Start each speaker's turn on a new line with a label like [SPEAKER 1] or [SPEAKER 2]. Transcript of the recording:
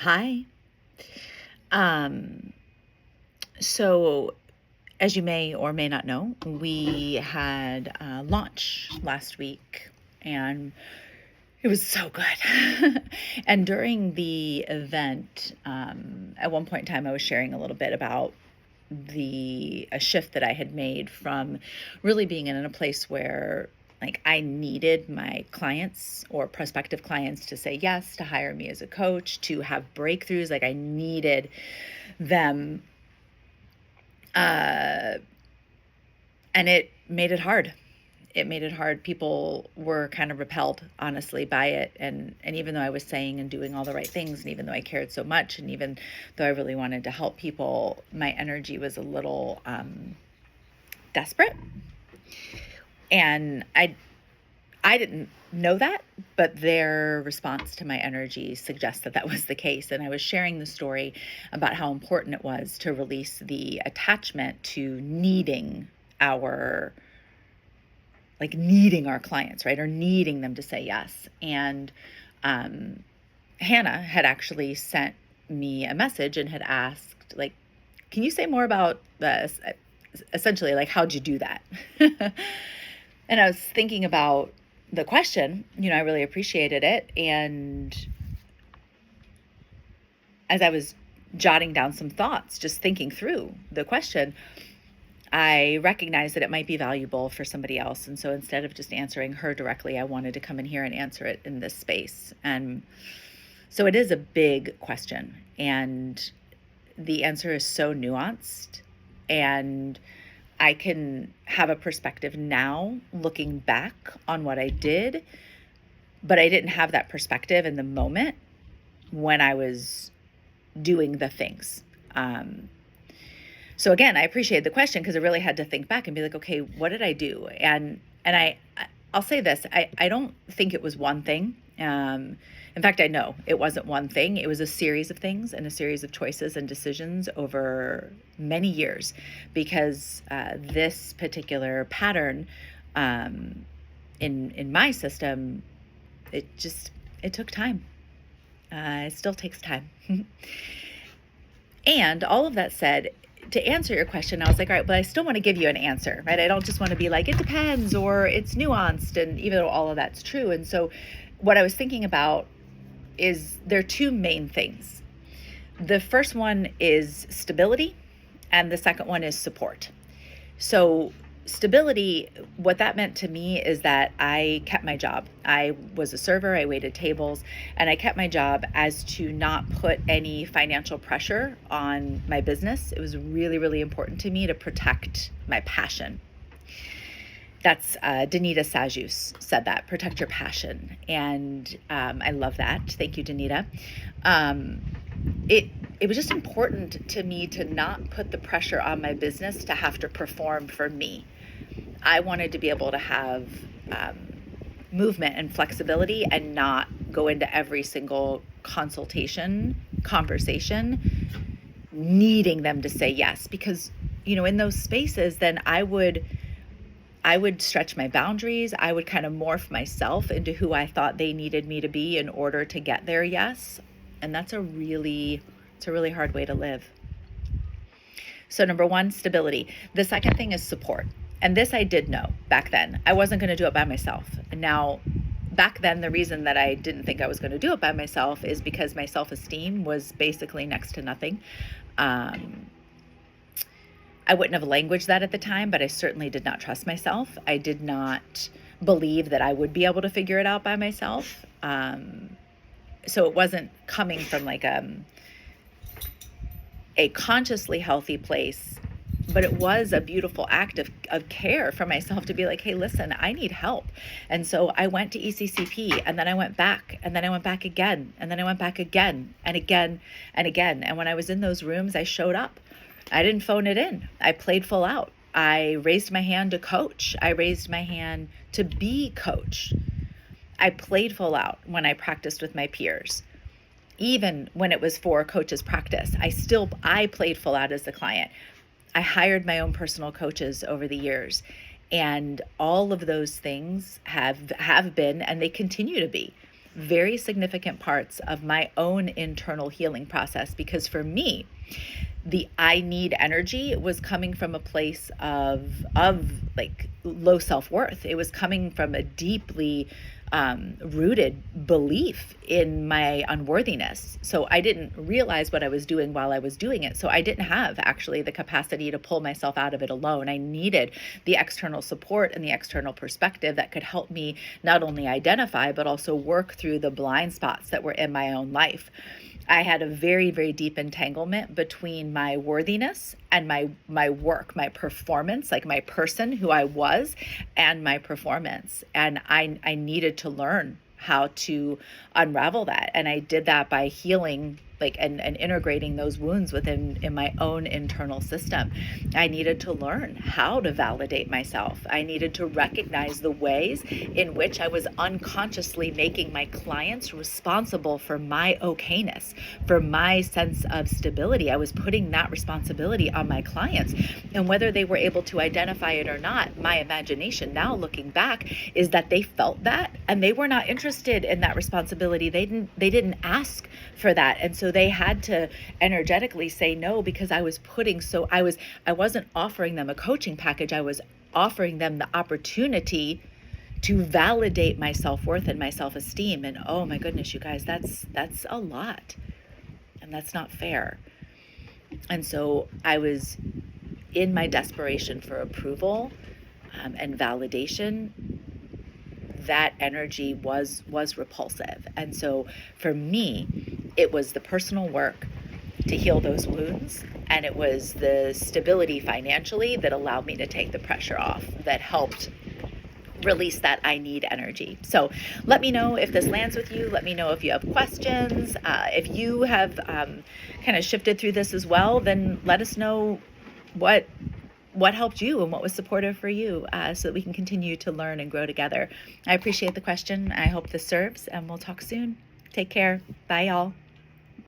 [SPEAKER 1] Hi. Um, so, as you may or may not know, we had a launch last week and it was so good. And during the event, at one point in time, I was sharing a little bit about a shift that I had made from really being in a place where like I needed my clients or prospective clients to say yes, to hire me as a coach, to have breakthroughs. Like I needed them, uh, and it made it hard. It made it hard. People were kind of repelled, honestly, by it. And even though I was saying and doing all the right things, and even though I cared so much, and even though I really wanted to help people, my energy was a little desperate. And I didn't know that, but their response to my energy suggests that that was the case. And I was sharing the story about how important it was to release the attachment to needing our clients, right? Or needing them to say yes. And Hannah had actually sent me a message and had asked, like, can you say more about this? Essentially, like, how'd you do that? And I was thinking about the question, I really appreciated it. And as I was jotting down some thoughts, just thinking through the question, I recognized that it might be valuable for somebody else. And so instead of just answering her directly, I wanted to come in here and answer it in this space. And so it is a big question. And the answer is so nuanced. And I can have a perspective now looking back on what I did, but I didn't have that perspective in the moment when I was doing the things. So again, I appreciate the question because I really had to think back and be like, okay, what did I do? And I'll say this, I don't think it was one thing. In fact, I know it wasn't one thing. It was a series of things and a series of choices and decisions over many years because this particular pattern in my system, it took time. It still takes time. And all of that said, to answer your question, I was like, all right, but I still want to give you an answer, right? I don't just want to be like, it depends or it's nuanced. And even though all of that's true. And so what I was thinking about is there are two main things. The first one is stability, and the second one is support. So stability, what that meant to me is that I kept my job. I was a server, I waited tables, and I kept my job as to not put any financial pressure on my business. It was really, really important to me to protect my passion. That's Danita Sajus said that, protect your passion. And I love that. Thank you, Danita. It was just important to me to not put the pressure on my business to have to perform for me. I wanted to be able to have movement and flexibility and not go into every single conversation needing them to say yes, because in those spaces then I would stretch my boundaries. I would kind of morph myself into who I thought they needed me to be in order to get their yes. And it's a really hard way to live. So number one, stability. The second thing is support. And this I did know back then. I wasn't going to do it by myself. And now, back then, the reason that I didn't think I was going to do it by myself is because my self-esteem was basically next to nothing. I wouldn't have languaged that at the time, but I certainly did not trust myself. I did not believe that I would be able to figure it out by myself. So it wasn't coming from like a consciously healthy place, but it was a beautiful act of care for myself to be like, hey, listen, I need help. And so I went to ECCP, and then I went back, and then I went back again, and then I went back again and again and again. And when I was in those rooms, I showed up. I didn't phone it in. I played full out. I raised my hand to coach. I raised my hand to be coached. I played full out when I practiced with my peers. Even when it was for coaches practice, I played full out as the client. I hired my own personal coaches over the years, and all of those things have been, and they continue to be, very significant parts of my own internal healing process, because for me, the I need energy was coming from a place of like low self-worth. It was coming from a deeply rooted belief in my unworthiness. So I didn't realize what I was doing while I was doing it. So I didn't have actually the capacity to pull myself out of it alone. I needed the external support and the external perspective that could help me not only identify, but also work through the blind spots that were in my own life. I had a very, very deep entanglement between my worthiness and my work, my performance, like my person, who I was, and my performance. And I needed to learn how to unravel that. And I did that by healing, like, and integrating those wounds in my own internal system. I needed to learn how to validate myself. I needed to recognize the ways in which I was unconsciously making my clients responsible for my okayness, for my sense of stability. I was putting that responsibility on my clients. And whether they were able to identify it or not, my imagination now looking back is that they felt that and they were not interested in that responsibility. They didn't ask for that. And so they had to energetically say no, because I wasn't offering them a coaching package. I was offering them the opportunity to validate my self-worth and my self-esteem. And oh my goodness, you guys, that's a lot. And that's not fair. And so I was in my desperation for approval and validation. That energy was repulsive. And so for me, it was the personal work to heal those wounds, and it was the stability financially that allowed me to take the pressure off, that helped release that I need energy. So let me know if this lands with you. Let me know if you have questions. If you have kind of shifted through this as well, then let us know what helped you and what was supportive for you, so that we can continue to learn and grow together. I appreciate the question. I hope this serves, and we'll talk soon. Take care. Bye, y'all.